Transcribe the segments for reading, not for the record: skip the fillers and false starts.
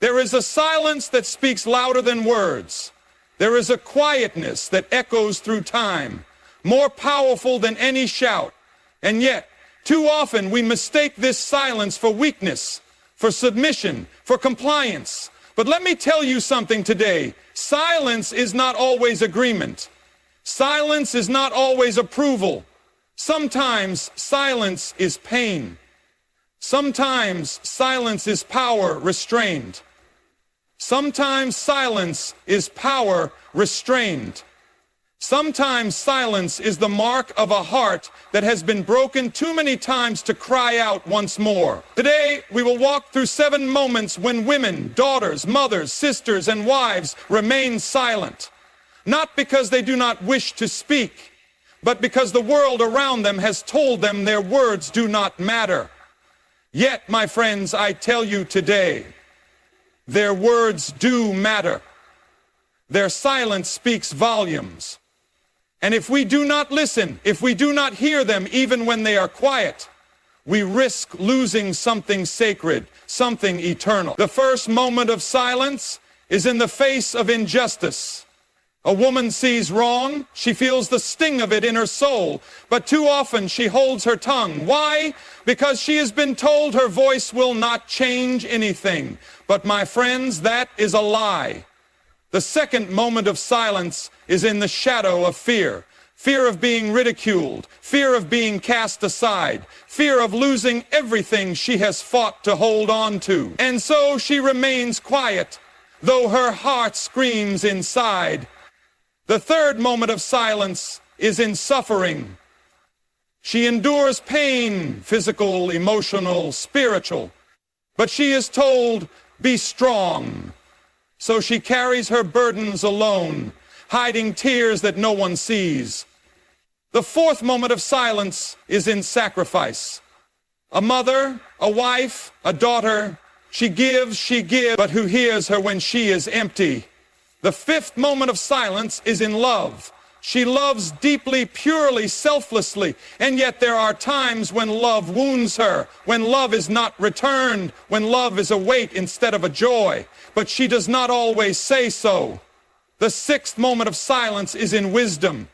There is a silence that speaks louder than words. There is a quietness that echoes through time, more powerful than any shout. And yet, too often we mistake this silence for weakness, for submission, for compliance. But let me tell you something today. Silence is not always agreement. Silence is not always approval. Sometimes silence is pain. Sometimes silence is power restrained. Sometimes silence is power restrained. Sometimes silence is the mark of a heart that has been broken too many times to cry out once more. Today, we will walk through 7 moments when women, daughters, mothers, sisters, and wives remain silent. Not because they do not wish to speak, but because the world around them has told them their words do not matter. Yet, my friends, I tell you today, their words do matter. Their silence speaks volumes. And if we do not listen, if we do not hear them even when they are quiet, we risk losing something sacred, something eternal. The first moment of silence is in the face of injustice. A woman sees wrong, she feels the sting of it in her soul, but too often she holds her tongue. Why? Because she has been told her voice will not change anything. But my friends, that is a lie. The second moment of silence is in the shadow of fear. Fear of being ridiculed, fear of being cast aside, fear of losing everything she has fought to hold on to. And so she remains quiet, though her heart screams inside. The third moment of silence is in suffering. She endures pain, physical, emotional, spiritual, but she is told, be strong. So she carries her burdens alone, hiding tears that no one sees. The fourth moment of silence is in sacrifice. A mother, a wife, a daughter, she gives, but who hears her when she is empty? The fifth moment of silence is in love. She loves deeply, purely, selflessly, and yet there are times when love wounds her, when love is not returned, when love is a weight instead of a joy. But she does not always say so. The sixth moment of silence is in wisdom.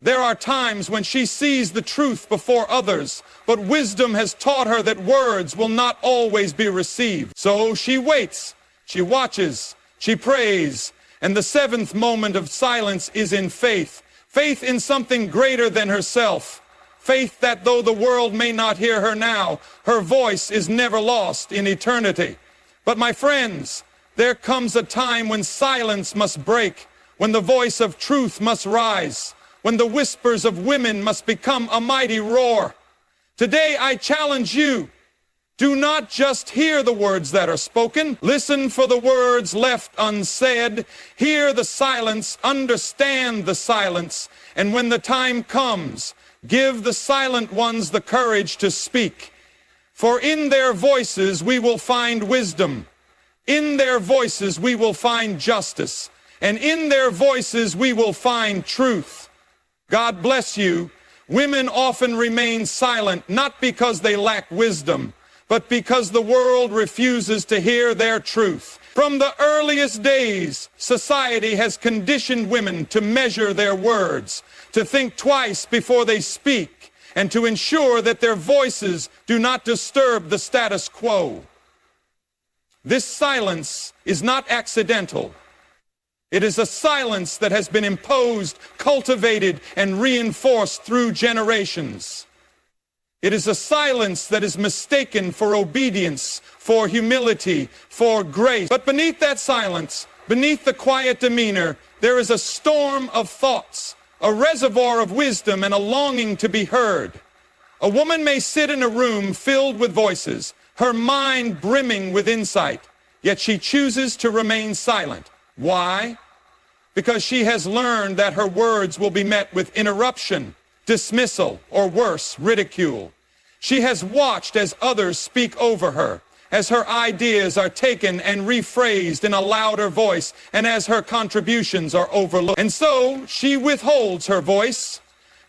There are times when she sees the truth before others, but wisdom has taught her that words will not always be received. So she waits, she watches, she prays. And the seventh moment of silence is in faith. Faith in something greater than herself. Faith that though the world may not hear her now, her voice is never lost in eternity. But my friends, there comes a time when silence must break, when the voice of truth must rise, when the whispers of women must become a mighty roar. Today I challenge you. Do not just hear the words that are spoken. Listen for the words left unsaid. Hear the silence, understand the silence. And when the time comes, give the silent ones the courage to speak. For in their voices we will find wisdom. In their voices we will find justice. And in their voices we will find truth. God bless you. Women often remain silent, not because they lack wisdom, but because the world refuses to hear their truth. From the earliest days, society has conditioned women to measure their words, to think twice before they speak, and to ensure that their voices do not disturb the status quo. This silence is not accidental. It is a silence that has been imposed, cultivated, and reinforced through generations. It is a silence that is mistaken for obedience, for humility, for grace. But beneath that silence, beneath the quiet demeanor, there is a storm of thoughts, a reservoir of wisdom, and a longing to be heard. A woman may sit in a room filled with voices, her mind brimming with insight, yet she chooses to remain silent. Why? Because she has learned that her words will be met with interruption, dismissal, or worse, ridicule. She has watched as others speak over her, as her ideas are taken and rephrased in a louder voice, and as her contributions are overlooked. And so she withholds her voice,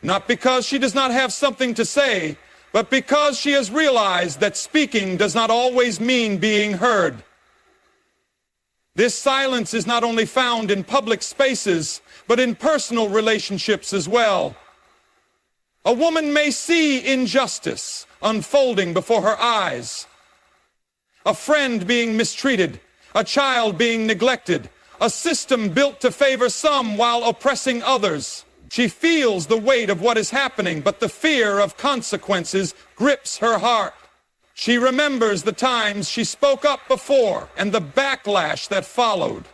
not because she does not have something to say, but because she has realized that speaking does not always mean being heard. This silence is not only found in public spaces, but in personal relationships as well. A woman may see injustice unfolding before her eyes. A friend being mistreated, a child being neglected, a system built to favor some while oppressing others. She feels the weight of what is happening, but the fear of consequences grips her heart. She remembers the times she spoke up before and the backlash that followed.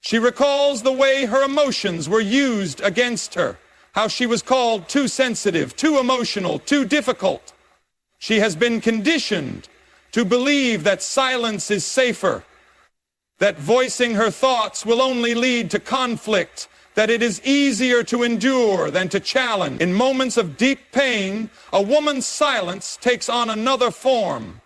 She recalls the way her emotions were used against her, how she was called too sensitive, too emotional, too difficult. She has been conditioned to believe that silence is safer, that voicing her thoughts will only lead to conflict, that it is easier to endure than to challenge. In moments of deep pain, a woman's silence takes on another form.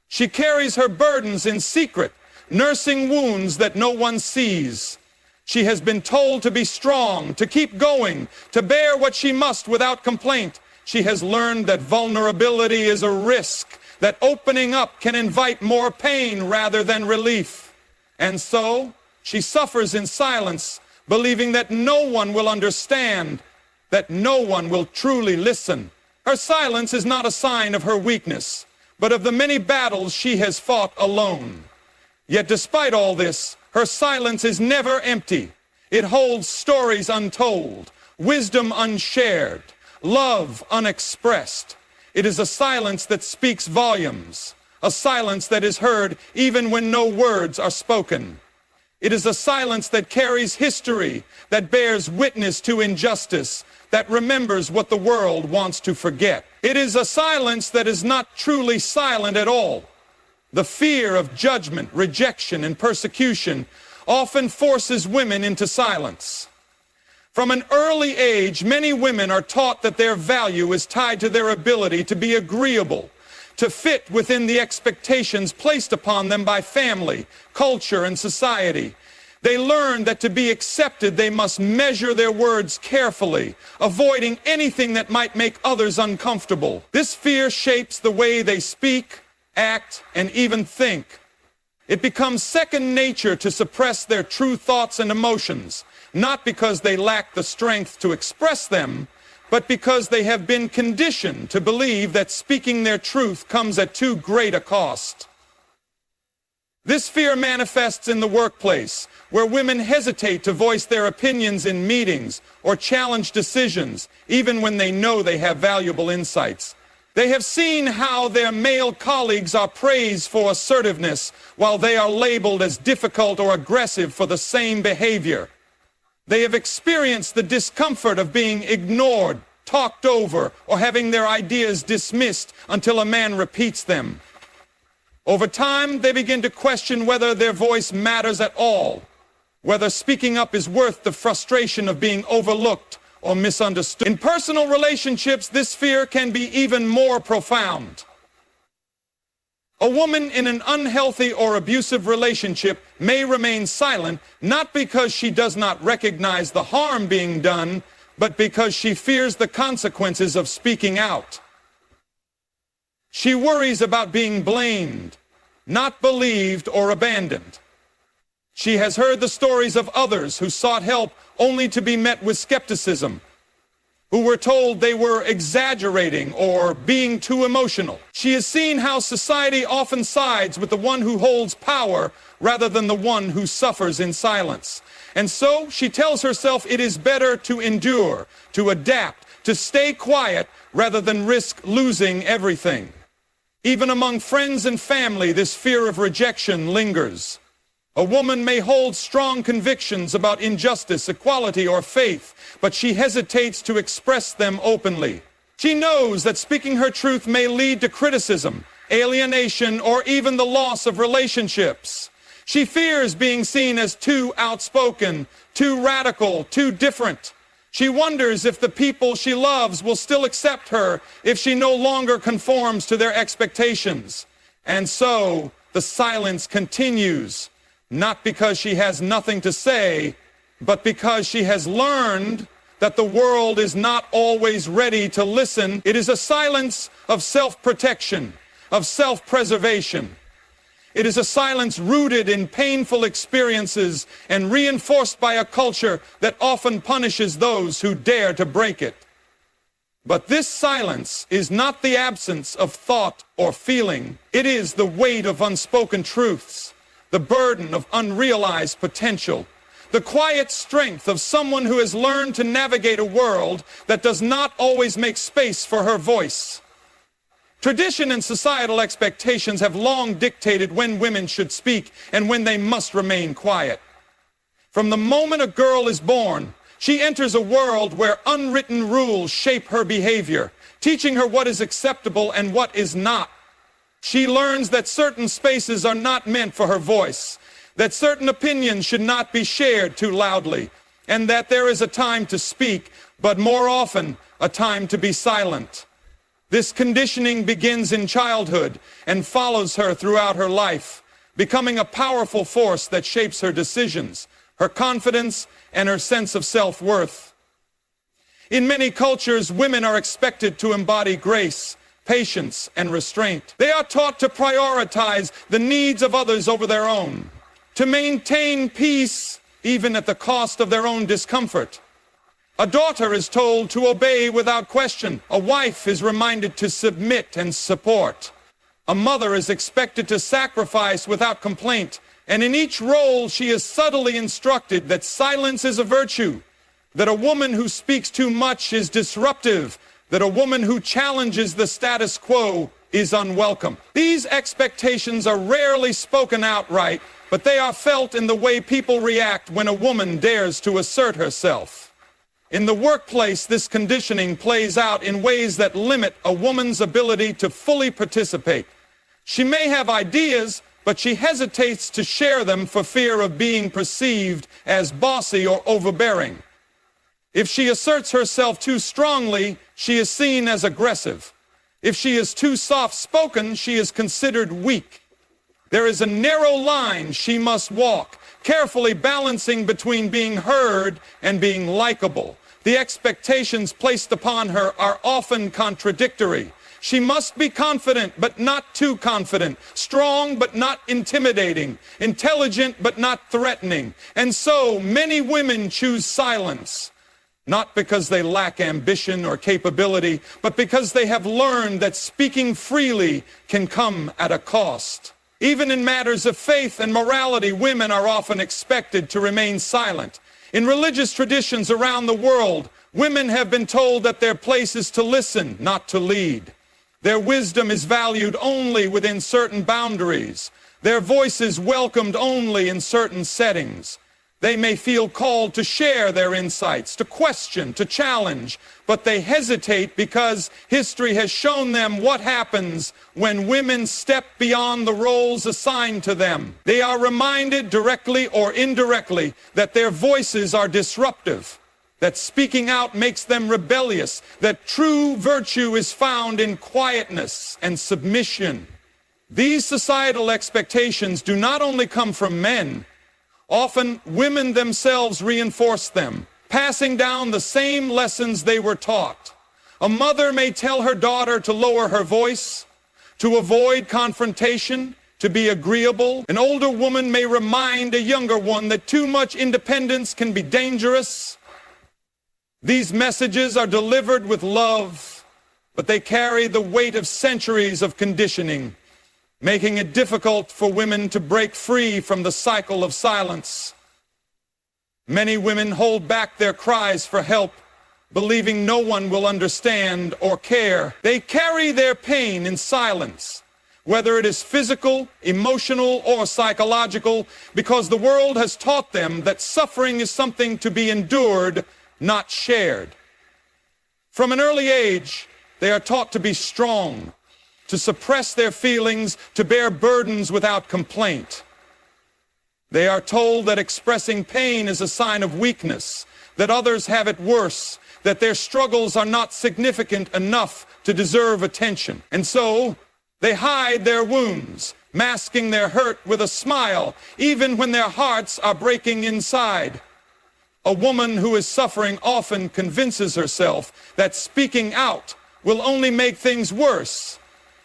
She carries her burdens in secret, nursing wounds that no one sees. She has been told to be strong, to keep going, to bear what she must without complaint. She has learned that vulnerability is a risk, that opening up can invite more pain rather than relief. And so, she suffers in silence, believing that no one will understand, that no one will truly listen. Her silence is not a sign of her weakness, but of the many battles she has fought alone. Yet despite all this, her silence is never empty. It holds stories untold, wisdom unshared, love unexpressed. It is a silence that speaks volumes, a silence that is heard even when no words are spoken. It is a silence that carries history, that bears witness to injustice, that remembers what the world wants to forget. It is a silence that is not truly silent at all. The fear of judgment, rejection, and persecution often forces women into silence. From an early age, many women are taught that their value is tied to their ability to be agreeable, to fit within the expectations placed upon them by family, culture, and society. They learn that to be accepted, they must measure their words carefully, avoiding anything that might make others uncomfortable. This fear shapes the way they speak, act, and even think. It becomes second nature to suppress their true thoughts and emotions, not because they lack the strength to express them, but because they have been conditioned to believe that speaking their truth comes at too great a cost. This fear manifests in the workplace, where women hesitate to voice their opinions in meetings or challenge decisions, even when they know they have valuable insights. They have seen how their male colleagues are praised for assertiveness, while they are labeled as difficult or aggressive for the same behavior. They have experienced the discomfort of being ignored, talked over, or having their ideas dismissed until a man repeats them. Over time, they begin to question whether their voice matters at all, whether speaking up is worth the frustration of being overlooked or misunderstood. In personal relationships, this fear can be even more profound. A woman in an unhealthy or abusive relationship may remain silent, not because she does not recognize the harm being done, but because she fears the consequences of speaking out. She worries about being blamed, not believed or abandoned. She has heard the stories of others who sought help only to be met with skepticism, who were told they were exaggerating or being too emotional. She has seen how society often sides with the one who holds power rather than the one who suffers in silence. And so she tells herself it is better to endure, to adapt, to stay quiet rather than risk losing everything. Even among friends and family, this fear of rejection lingers. A woman may hold strong convictions about injustice, equality, or faith, but she hesitates to express them openly. She knows that speaking her truth may lead to criticism, alienation, or even the loss of relationships. She fears being seen as too outspoken, too radical, too different. She wonders if the people she loves will still accept her if she no longer conforms to their expectations. And so the silence continues. Not because she has nothing to say, but because she has learned that the world is not always ready to listen. It is a silence of self-protection, of self-preservation. It is a silence rooted in painful experiences and reinforced by a culture that often punishes those who dare to break it. But this silence is not the absence of thought or feeling. It is the weight of unspoken truths, the burden of unrealized potential, the quiet strength of someone who has learned to navigate a world that does not always make space for her voice. Tradition and societal expectations have long dictated when women should speak and when they must remain quiet. From the moment a girl is born, she enters a world where unwritten rules shape her behavior, teaching her what is acceptable and what is not. She learns that certain spaces are not meant for her voice, that certain opinions should not be shared too loudly, and that there is a time to speak, but more often, a time to be silent. This conditioning begins in childhood and follows her throughout her life, becoming a powerful force that shapes her decisions, her confidence, and her sense of self-worth. In many cultures, women are expected to embody grace, patience, and restraint. They are taught to prioritize the needs of others over their own, to maintain peace even at the cost of their own discomfort. A daughter is told to obey without question. A wife is reminded to submit and support. A mother is expected to sacrifice without complaint. And in each role, she is subtly instructed that silence is a virtue, that a woman who speaks too much is disruptive, that a woman who challenges the status quo is unwelcome. These expectations are rarely spoken outright, but they are felt in the way people react when a woman dares to assert herself. In the workplace, this conditioning plays out in ways that limit a woman's ability to fully participate. She may have ideas, but she hesitates to share them for fear of being perceived as bossy or overbearing. If she asserts herself too strongly, she is seen as aggressive. If she is too soft-spoken, she is considered weak. There is a narrow line she must walk, carefully balancing between being heard and being likable. The expectations placed upon her are often contradictory. She must be confident, but not too confident, strong, but not intimidating, intelligent, but not threatening. And so many women choose silence, not because they lack ambition or capability, but because they have learned that speaking freely can come at a cost. Even in matters of faith and morality, women are often expected to remain silent. In religious traditions around the world, women have been told that their place is to listen, not to lead. Their wisdom is valued only within certain boundaries. Their voice is welcomed only in certain settings. They may feel called to share their insights, to question, to challenge, but they hesitate because history has shown them what happens when women step beyond the roles assigned to them. They are reminded directly or indirectly that their voices are disruptive, that speaking out makes them rebellious, that true virtue is found in quietness and submission. These societal expectations do not only come from men. Often, women themselves reinforce them, passing down the same lessons they were taught. A mother may tell her daughter to lower her voice, to avoid confrontation, to be agreeable. An older woman may remind a younger one that too much independence can be dangerous. These messages are delivered with love, but they carry the weight of centuries of conditioning, making it difficult for women to break free from the cycle of silence. Many women hold back their cries for help, believing no one will understand or care. They carry their pain in silence, whether it is physical, emotional, or psychological, because the world has taught them that suffering is something to be endured, not shared. From an early age, they are taught to be strong, to suppress their feelings, to bear burdens without complaint. They are told that expressing pain is a sign of weakness, that others have it worse, that their struggles are not significant enough to deserve attention. And so, they hide their wounds, masking their hurt with a smile, even when their hearts are breaking inside. A woman who is suffering often convinces herself that speaking out will only make things worse.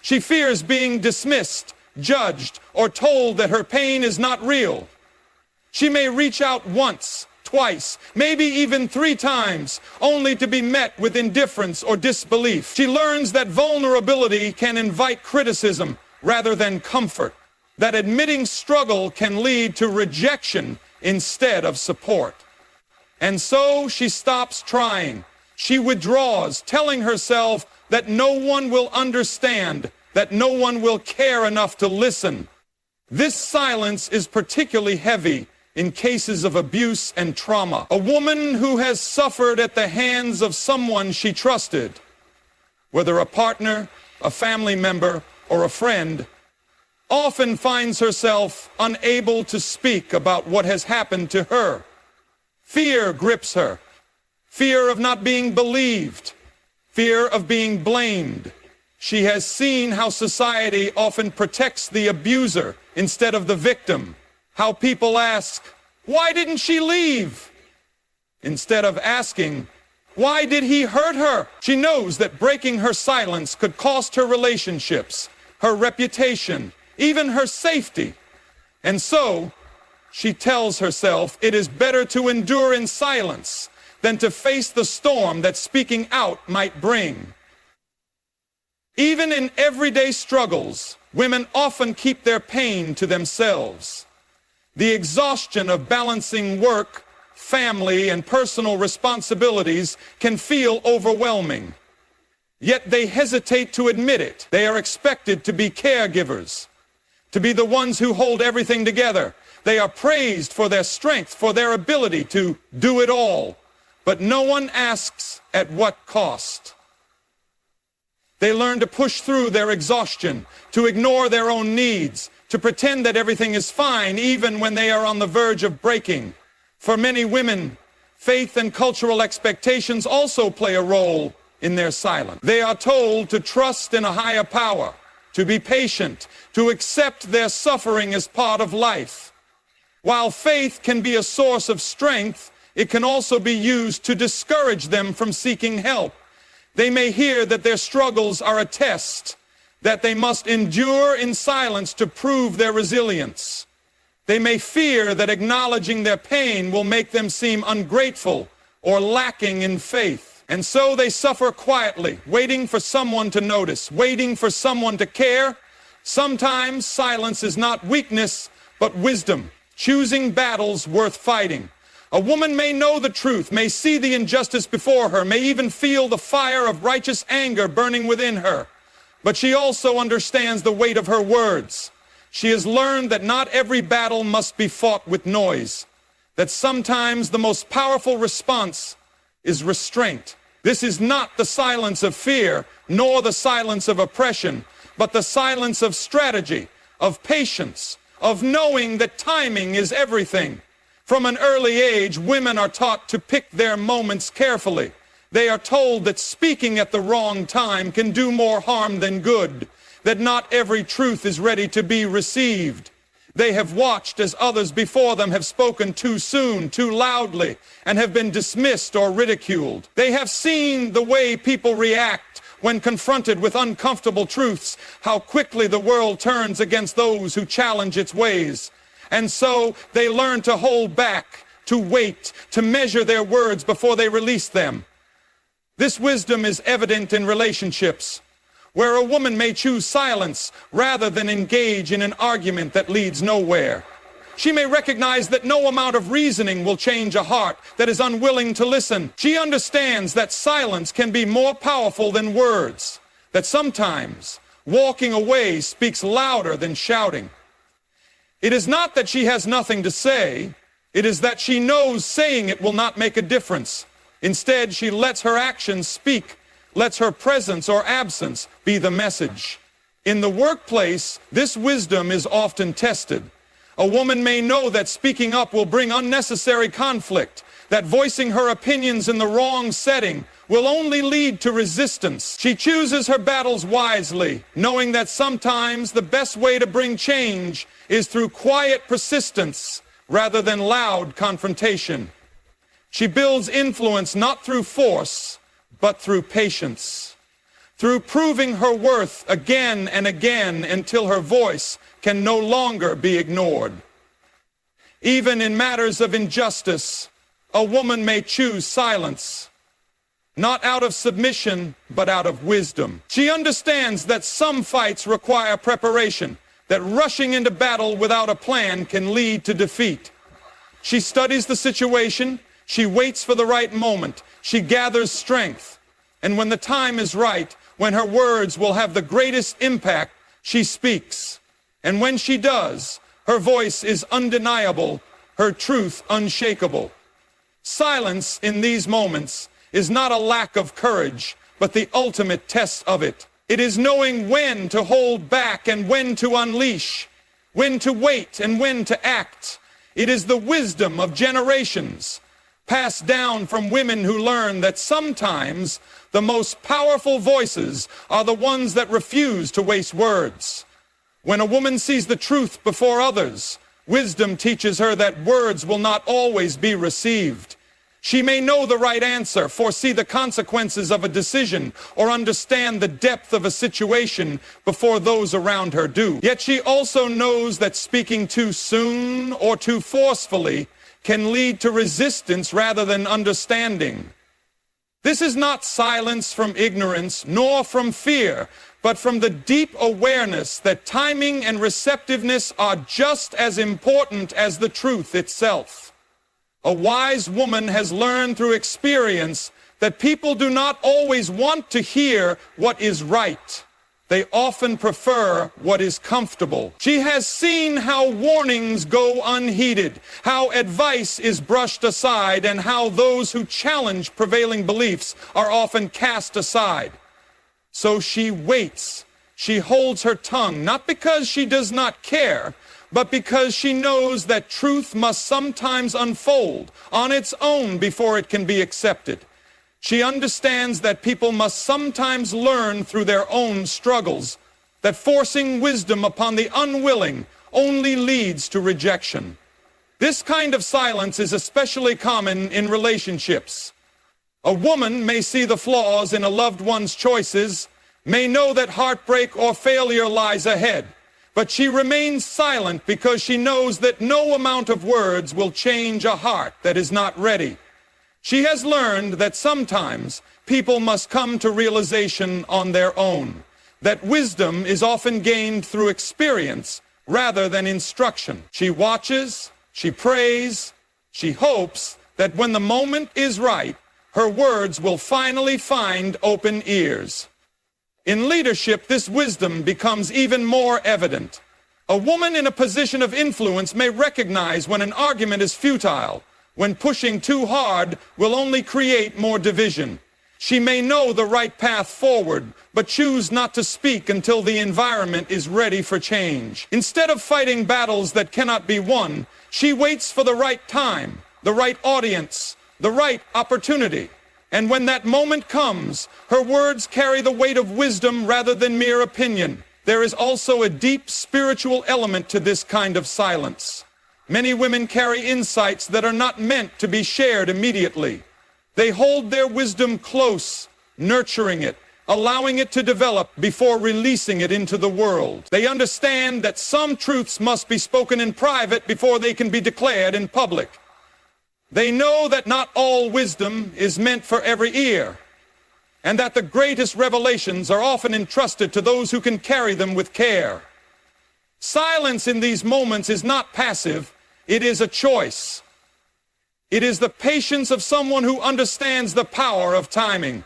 She fears being dismissed, judged, or told that her pain is not real. She may reach out once, twice, maybe even 3 times, only to be met with indifference or disbelief. She learns that vulnerability can invite criticism rather than comfort, that admitting struggle can lead to rejection instead of support. And so she stops trying. She withdraws, telling herself that no one will understand, that no one will care enough to listen. This silence is particularly heavy in cases of abuse and trauma. A woman who has suffered at the hands of someone she trusted, whether a partner, a family member, or a friend, often finds herself unable to speak about what has happened to her. Fear grips her. Fear of not being believed. Fear of being blamed. She has seen how society often protects the abuser instead of the victim. How people ask, "Why didn't she leave?" instead of asking, "Why did he hurt her?" She knows that breaking her silence could cost her relationships, her reputation, even her safety. And so, she tells herself it is better to endure in silence than to face the storm that speaking out might bring. Even in everyday struggles, women often keep their pain to themselves. The exhaustion of balancing work, family, and personal responsibilities can feel overwhelming. Yet they hesitate to admit it. They are expected to be caregivers, to be the ones who hold everything together. They are praised for their strength, for their ability to do it all. But no one asks at what cost. They learn to push through their exhaustion, to ignore their own needs, to pretend that everything is fine even when they are on the verge of breaking. For many women, faith and cultural expectations also play a role in their silence. They are told to trust in a higher power, to be patient, to accept their suffering as part of life. While faith can be a source of strength, it can also be used to discourage them from seeking help. They may hear that their struggles are a test, that they must endure in silence to prove their resilience. They may fear that acknowledging their pain will make them seem ungrateful or lacking in faith. And so they suffer quietly, waiting for someone to notice, waiting for someone to care. Sometimes silence is not weakness, but wisdom, choosing battles worth fighting. A woman may know the truth, may see the injustice before her, may even feel the fire of righteous anger burning within her. But she also understands the weight of her words. She has learned that not every battle must be fought with noise, that sometimes the most powerful response is restraint. This is not the silence of fear, nor the silence of oppression, but the silence of strategy, of patience, of knowing that timing is everything. From an early age, women are taught to pick their moments carefully. They are told that speaking at the wrong time can do more harm than good, that not every truth is ready to be received. They have watched as others before them have spoken too soon, too loudly, and have been dismissed or ridiculed. They have seen the way people react when confronted with uncomfortable truths, how quickly the world turns against those who challenge its ways. And so they learn to hold back, to wait, to measure their words before they release them. This wisdom is evident in relationships, where a woman may choose silence rather than engage in an argument that leads nowhere. She may recognize that no amount of reasoning will change a heart that is unwilling to listen. She understands that silence can be more powerful than words, that sometimes walking away speaks louder than shouting. It is not that she has nothing to say, it is that she knows saying it will not make a difference. Instead, she lets her actions speak, lets her presence or absence be the message. In the workplace, this wisdom is often tested. A woman may know that speaking up will bring unnecessary conflict, that voicing her opinions in the wrong setting will only lead to resistance. She chooses her battles wisely, knowing that sometimes the best way to bring change is through quiet persistence rather than loud confrontation. She builds influence not through force, but through patience, through proving her worth again and again until her voice can no longer be ignored. Even in matters of injustice, a woman may choose silence, not out of submission, but out of wisdom. She understands that some fights require preparation, that rushing into battle without a plan can lead to defeat. She studies the situation, she waits for the right moment, she gathers strength, and when the time is right, when her words will have the greatest impact, she speaks. And when she does, her voice is undeniable, her truth unshakable. Silence in these moments is not a lack of courage, but the ultimate test of it. It is knowing when to hold back and when to unleash, when to wait and when to act. It is the wisdom of generations, passed down from women who learn that sometimes the most powerful voices are the ones that refuse to waste words. When a woman sees the truth before others, wisdom teaches her that words will not always be received. She may know the right answer, foresee the consequences of a decision, or understand the depth of a situation before those around her do. Yet she also knows that speaking too soon or too forcefully can lead to resistance rather than understanding. This is not silence from ignorance, nor from fear, but from the deep awareness that timing and receptiveness are just as important as the truth itself. A wise woman has learned through experience that people do not always want to hear what is right. They often prefer what is comfortable. She has seen how warnings go unheeded, how advice is brushed aside, and how those who challenge prevailing beliefs are often cast aside. So she waits. She holds her tongue, not because she does not care, but because she knows that truth must sometimes unfold on its own before it can be accepted. She understands that people must sometimes learn through their own struggles, that forcing wisdom upon the unwilling only leads to rejection. This kind of silence is especially common in relationships. A woman may see the flaws in a loved one's choices, may know that heartbreak or failure lies ahead, but she remains silent because she knows that no amount of words will change a heart that is not ready. She has learned that sometimes people must come to realization on their own, that wisdom is often gained through experience rather than instruction. She watches, she prays, she hopes that when the moment is right, her words will finally find open ears. In leadership, this wisdom becomes even more evident. A woman in a position of influence may recognize when an argument is futile, when pushing too hard will only create more division. She may know the right path forward, but choose not to speak until the environment is ready for change. Instead of fighting battles that cannot be won, she waits for the right time, the right audience, the right opportunity. And when that moment comes, her words carry the weight of wisdom rather than mere opinion. There is also a deep spiritual element to this kind of silence. Many women carry insights that are not meant to be shared immediately. They hold their wisdom close, nurturing it, allowing it to develop before releasing it into the world. They understand that some truths must be spoken in private before they can be declared in public. They know that not all wisdom is meant for every ear, and that the greatest revelations are often entrusted to those who can carry them with care. Silence in these moments is not passive, it is a choice. It is the patience of someone who understands the power of timing.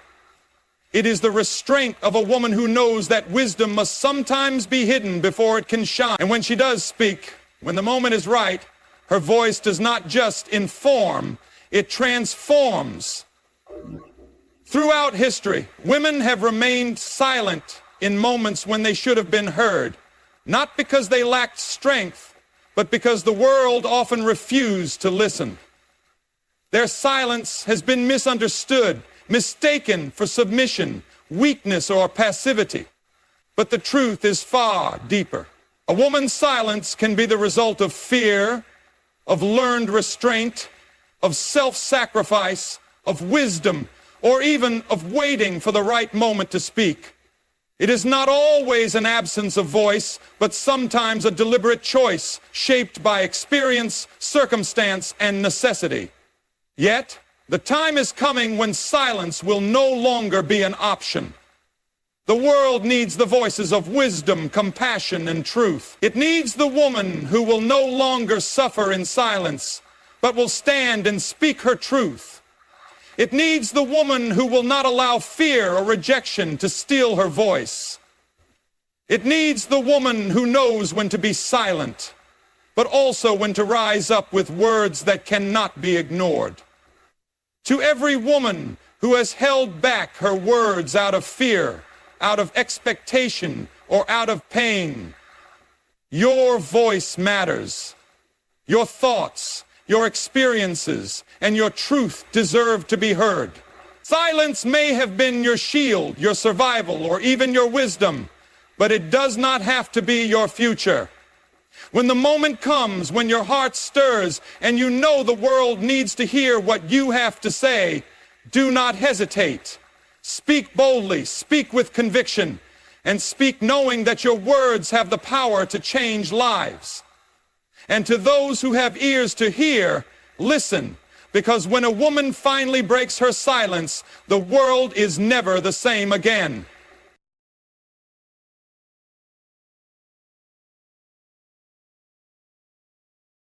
It is the restraint of a woman who knows that wisdom must sometimes be hidden before it can shine. And when she does speak, when the moment is right, her voice does not just inform, it transforms. Throughout history, women have remained silent in moments when they should have been heard, not because they lacked strength, but because the world often refused to listen. Their silence has been misunderstood, mistaken for submission, weakness, or passivity. But the truth is far deeper. A woman's silence can be the result of fear, of learned restraint, of self-sacrifice, of wisdom, or even of waiting for the right moment to speak. It is not always an absence of voice, but sometimes a deliberate choice shaped by experience, circumstance, and necessity. Yet, the time is coming when silence will no longer be an option. The world needs the voices of wisdom, compassion, and truth. It needs the woman who will no longer suffer in silence, but will stand and speak her truth. It needs the woman who will not allow fear or rejection to steal her voice. It needs the woman who knows when to be silent, but also when to rise up with words that cannot be ignored. To every woman who has held back her words out of fear, out of expectation, or out of pain, your voice matters. Your thoughts, your experiences, and your truth deserve to be heard. Silence may have been your shield, your survival, or even your wisdom, but it does not have to be your future. When the moment comes, when your heart stirs, and you know the world needs to hear what you have to say, do not hesitate. Speak boldly, speak with conviction, and speak knowing that your words have the power to change lives. And to those who have ears to hear, listen, because when a woman finally breaks her silence, the world is never the same again.